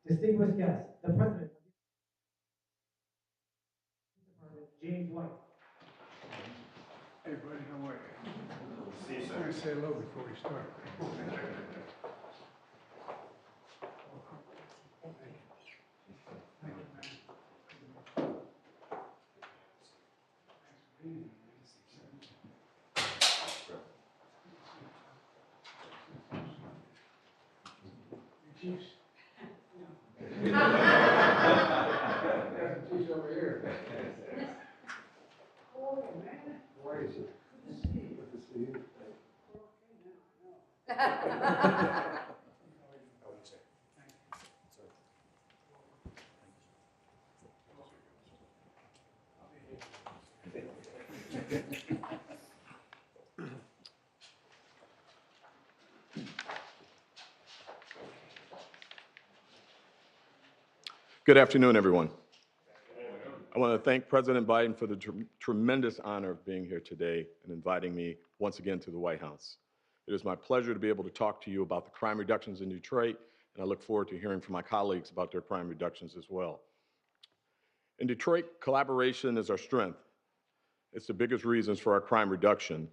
Distinguished guests, the President of the Department, James White. Hey, buddy, how are you? See you, I'm sir. gonna say hello before we start. Thank you, man. Chiefs? Chiefs over here. How are you, man? How are you, sir? Good to see you. Good to see you. We're okay now, I know. Good afternoon, everyone. I want to thank President Biden for the tremendous honor of being here today and inviting me once again to the White House. It is my pleasure to be able to talk to you about the crime reductions in Detroit, and I look forward to hearing from my colleagues about their crime reductions as well. In Detroit, collaboration is our strength. It's the biggest reasons for our crime reduction.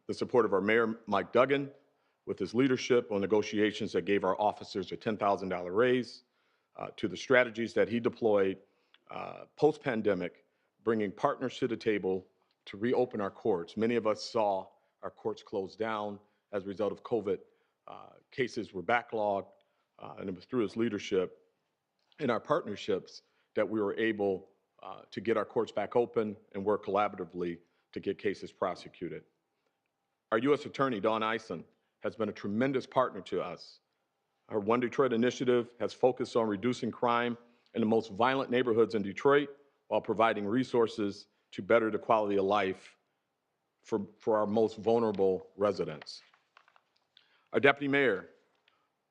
The support of our Mayor, Mike Duggan, with his leadership on negotiations that gave our officers a $10,000 raise, to the strategies that he deployed post-pandemic, bringing partners to the table to reopen our courts. Many of us saw our courts closed down as a result of COVID. Cases were backlogged, and it was through his leadership and our partnerships that we were able to get our courts back open and work collaboratively to get cases prosecuted. Our U.S. Attorney, Dawn Eisen, has been a tremendous partner to us. Our One Detroit initiative has focused on reducing crime in the most violent neighborhoods in Detroit while providing resources to better the quality of life for our most vulnerable residents. Our Deputy Mayor,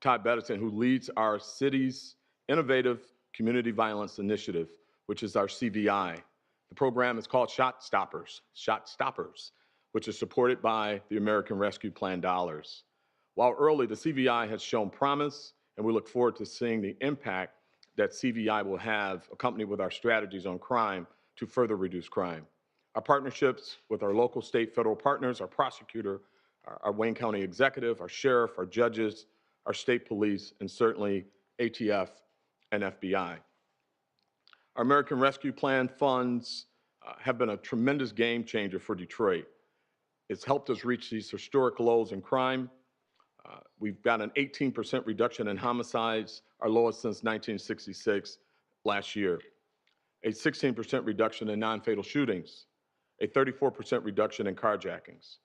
Todd Bettison, who leads our city's innovative Community Violence Initiative, which is our CVI. The program is called Shot Stoppers, which is supported by the American Rescue Plan dollars. While early, the CVI has shown promise, and we look forward to seeing the impact that CVI will have accompanied with our strategies on crime to further reduce crime. Our partnerships with our local, state, federal partners, our prosecutor, our Wayne County executive, our sheriff, our judges, our state police, and certainly ATF and FBI. Our American Rescue Plan funds have been a tremendous game changer for Detroit. It's helped us reach these historic lows in crime. We've got an 18% reduction in homicides, our lowest since 1966 last year. A 16% reduction in non-fatal shootings, a 34% reduction in carjackings.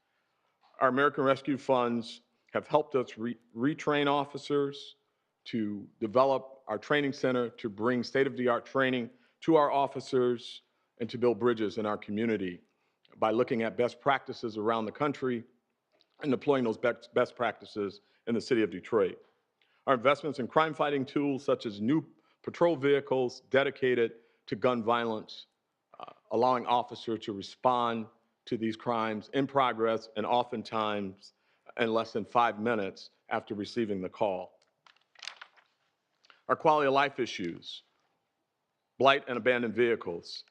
Our American Rescue Funds have helped us retrain officers, to develop our training center, to bring state-of-the-art training to our officers, and to build bridges in our community by looking at best practices around the country and deploying those best practices in the city of Detroit. Our investments in crime-fighting tools such as new patrol vehicles dedicated to gun violence, allowing officers to respond to these crimes in progress and oftentimes in less than 5 minutes after receiving the call. Our quality of life issues, blight and abandoned vehicles.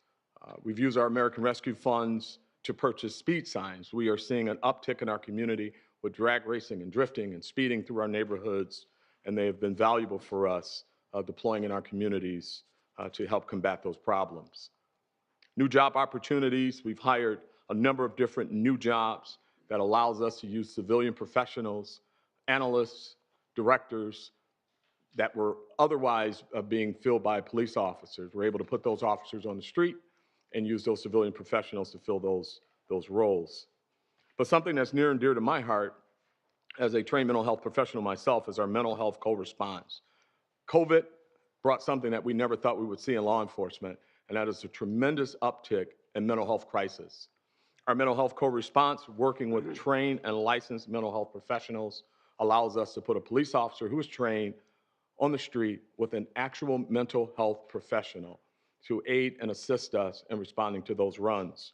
We've used our American Rescue Funds to purchase speed signs. We are seeing an uptick in our community with drag racing and drifting and speeding through our neighborhoods, and they have been valuable for us deploying in our communities to help combat those problems. New job opportunities, we've hired a number of different new jobs that allows us to use civilian professionals, analysts, directors that were otherwise being filled by police officers. We're able to put those officers on the street and use those civilian professionals to fill those roles. But something that's near and dear to my heart as a trained mental health professional myself is our mental health co-response. COVID brought something that we never thought we would see in law enforcement, and that is a tremendous uptick in mental health crisis. Our mental health co-response, working with trained and licensed mental health professionals, allows us to put a police officer who is trained on the street with an actual mental health professional to aid and assist us in responding to those runs.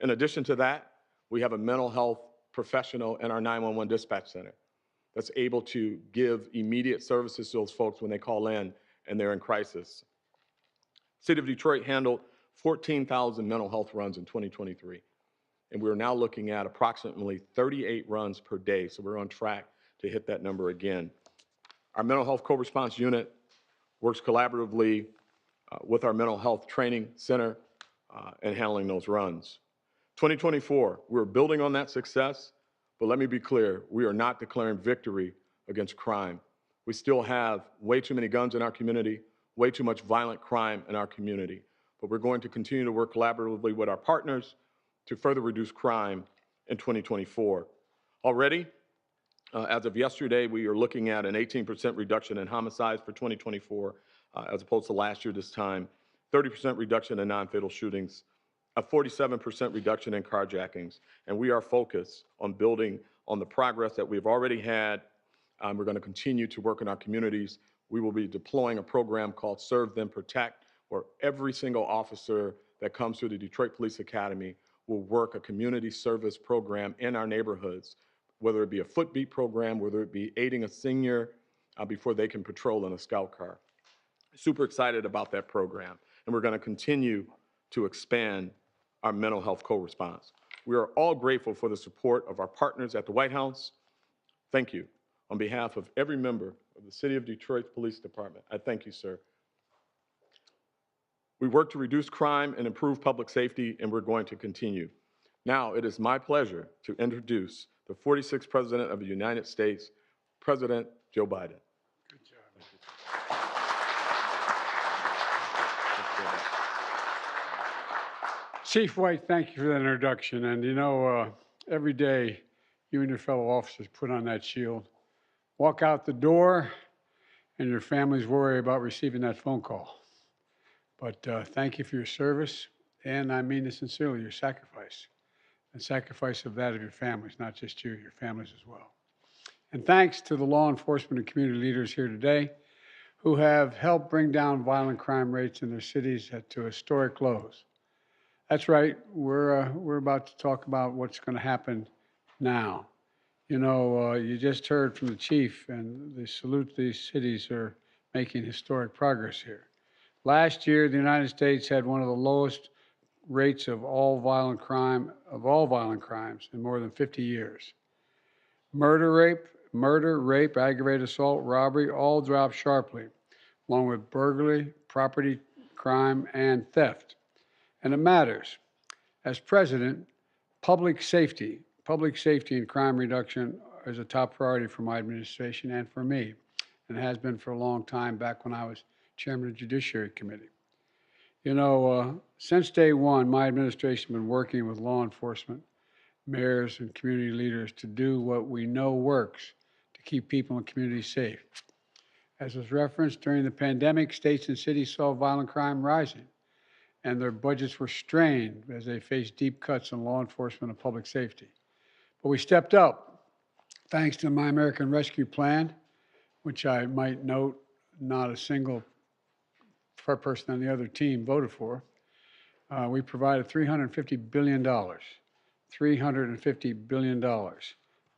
In addition to that, we have a mental health professional in our 911 dispatch center that's able to give immediate services to those folks when they call in and they're in crisis. City of Detroit handled 14,000 mental health runs in 2023, and we're now looking at approximately 38 runs per day, so we're on track to hit that number again. Our mental health co-response unit works collaboratively with our mental health training center and handling those runs. 2024, we're building on that success, but let me be clear, we are not declaring victory against crime. We still have way too many guns in our community, way too much violent crime in our community, but we're going to continue to work collaboratively with our partners to further reduce crime in 2024. Already, as of yesterday, we are looking at an 18% reduction in homicides for 2024, as opposed to last year this time, 30% reduction in non-fatal shootings, a 47% reduction in carjackings, and we are focused on building on the progress that we've already had. We're going to continue to work in our communities. We will be deploying a program called Serve Then Protect, where every single officer that comes through the Detroit Police Academy will work a community service program in our neighborhoods, whether it be a foot beat program, whether it be aiding a senior before they can patrol in a scout car. Super excited about that program, and we're going to continue to expand our mental health co-response. We are all grateful for the support of our partners at the White House. Thank you. On behalf of every member of the City of Detroit Police Department, I thank you, sir. We work to reduce crime and improve public safety, and we're going to continue. Now, it is my pleasure to introduce the 46th President of the United States, President Joe Biden. Good job. Chief White, thank you for that introduction. And you know, every day you and your fellow officers put on that shield, walk out the door, and your families worry about receiving that phone call. But thank you for your service, and I mean this sincerely, your sacrifice, and sacrifice of that of your families, not just you, your families as well. And thanks to the law enforcement and community leaders here today who have helped bring down violent crime rates in their cities to historic lows. That's right, we're about to talk about what's going to happen now. You know, you just heard from the chief, and they salute these cities are making historic progress here. Last year, the United States had one of the lowest rates of all violent crimes in more than 50 years. Murder, rape, aggravated assault, robbery, all dropped sharply, along with burglary, property crime, and theft. And it matters. As president, public safety and crime reduction is a top priority for my administration and for me, and it has been for a long time, back when I was chairman of the Judiciary Committee. You know, since day one, my administration has been working with law enforcement, mayors, and community leaders to do what we know works to keep people in communities safe. As was referenced, during the pandemic, states and cities saw violent crime rising, and their budgets were strained as they faced deep cuts in law enforcement and public safety. But we stepped up, thanks to My American Rescue Plan, which I might note not a single person on the other team voted for. We provided $350 billion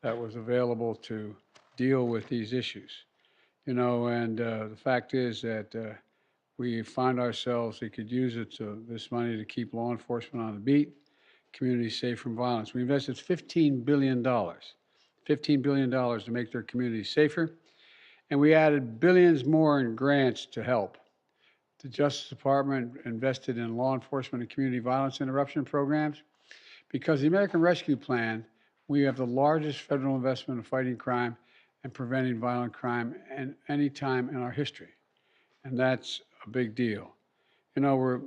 that was available to deal with these issues. You know, and the fact is that we find ourselves, we could use this money to keep law enforcement on the beat, communities safe from violence. We invested $15 billion to make their communities safer, and we added billions more in grants to help. The Justice Department invested in law enforcement and community violence interruption programs. Because the American Rescue Plan, we have the largest federal investment in fighting crime and preventing violent crime in any time in our history. And that's a big deal. You know,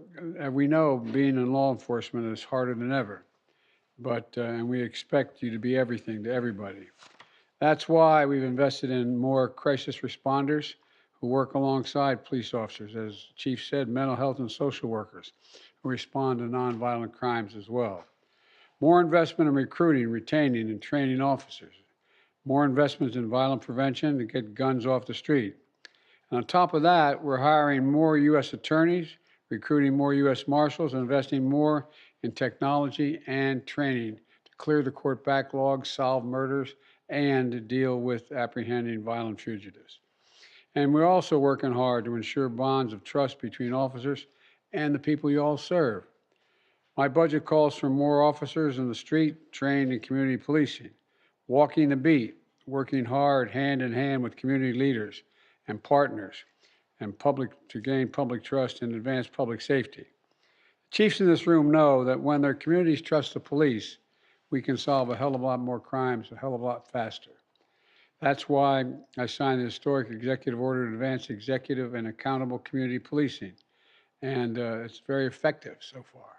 we know being in law enforcement is harder than ever, but and we expect you to be everything to everybody. That's why we've invested in more crisis responders who work alongside police officers, as Chief said, mental health and social workers who respond to nonviolent crimes as well. More investment in recruiting, retaining, and training officers. More investments in violent prevention to get guns off the street. And on top of that, we're hiring more U.S. attorneys, recruiting more U.S. Marshals, and investing more in technology and training to clear the court backlog, solve murders, and to deal with apprehending violent fugitives. And we're also working hard to ensure bonds of trust between officers and the people you all serve. My budget calls for more officers in the street trained in community policing, walking the beat, working hard hand in hand with community leaders and partners and to gain public trust and advance public safety. Chiefs in this room know that when their communities trust the police, we can solve a hell of a lot more crimes a hell of a lot faster. That's why I signed the historic executive order to advance executive and accountable community policing. And it's very effective so far.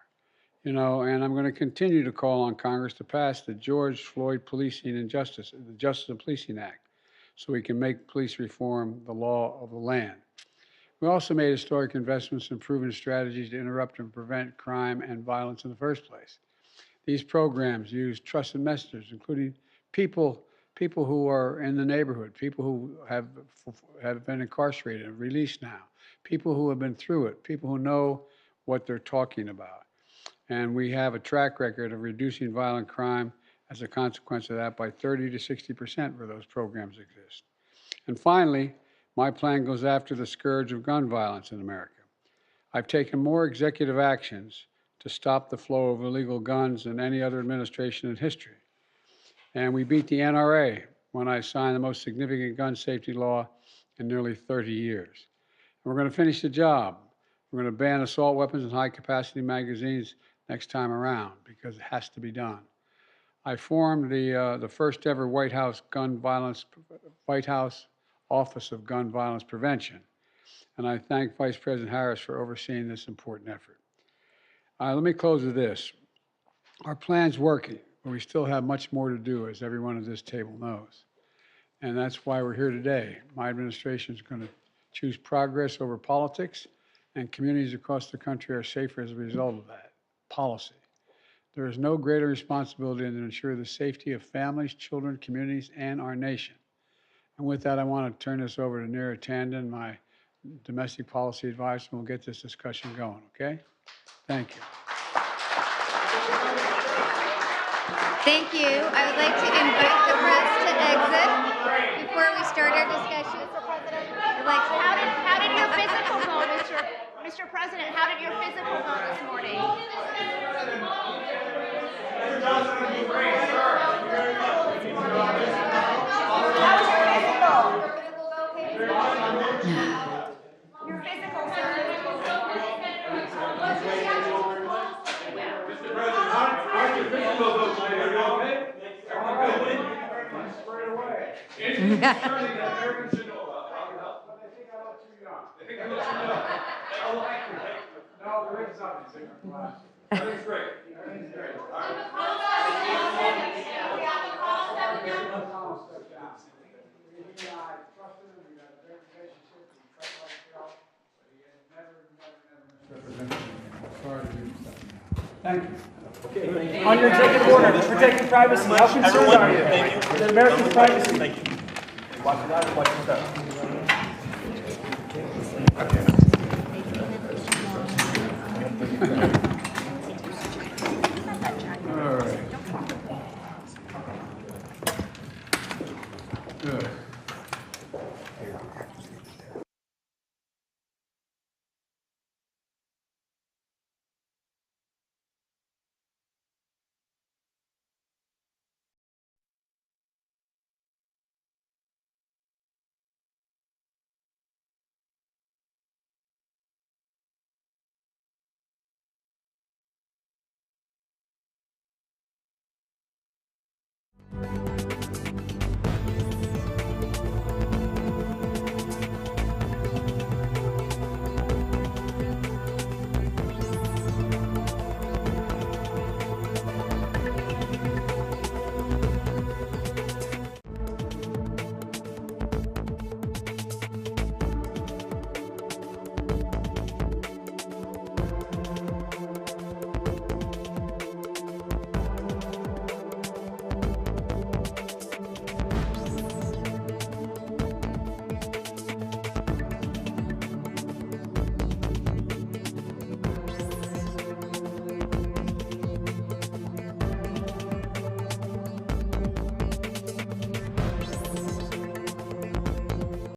You know, and I'm going to continue to call on Congress to pass the George Floyd Policing and Justice, the Justice and Policing Act, so we can make police reform the law of the land. We also made historic investments in proven strategies to interrupt and prevent crime and violence in the first place. These programs use trusted messengers, including people who are in the neighborhood, people who have been incarcerated and released now, people who have been through it, people who know what they're talking about. And we have a track record of reducing violent crime as a consequence of that by 30 to 60% where those programs exist. And finally, my plan goes after the scourge of gun violence in America. I've taken more executive actions to stop the flow of illegal guns than any other administration in history. And we beat the NRA when I signed the most significant gun safety law in nearly 30 years. And we're going to finish the job. We're going to ban assault weapons and high-capacity magazines next time around because it has to be done. I formed the first ever White House Office of Gun Violence Prevention, and I thank Vice President Harris for overseeing this important effort. Let me close with this. Our plan's working, but we still have much more to do, as everyone at this table knows. And that's why we're here today. My administration is going to choose progress over politics, and communities across the country are safer as a result of that policy. There is no greater responsibility than to ensure the safety of families, children, communities, and our nation. And with that, I want to turn this over to Neera Tanden, my domestic policy advisor, and we'll get this discussion going, okay? Thank you. Thank you. I would like to invite the press to exit before we start our discussion. Mr. President, how did your physical go, Mr. President? How did your physical go this morning? Your physical, sir. Thank you. On your executive order, protecting privacy, how concerned are you? With American privacy? Thank you. Watch it out, watch your step.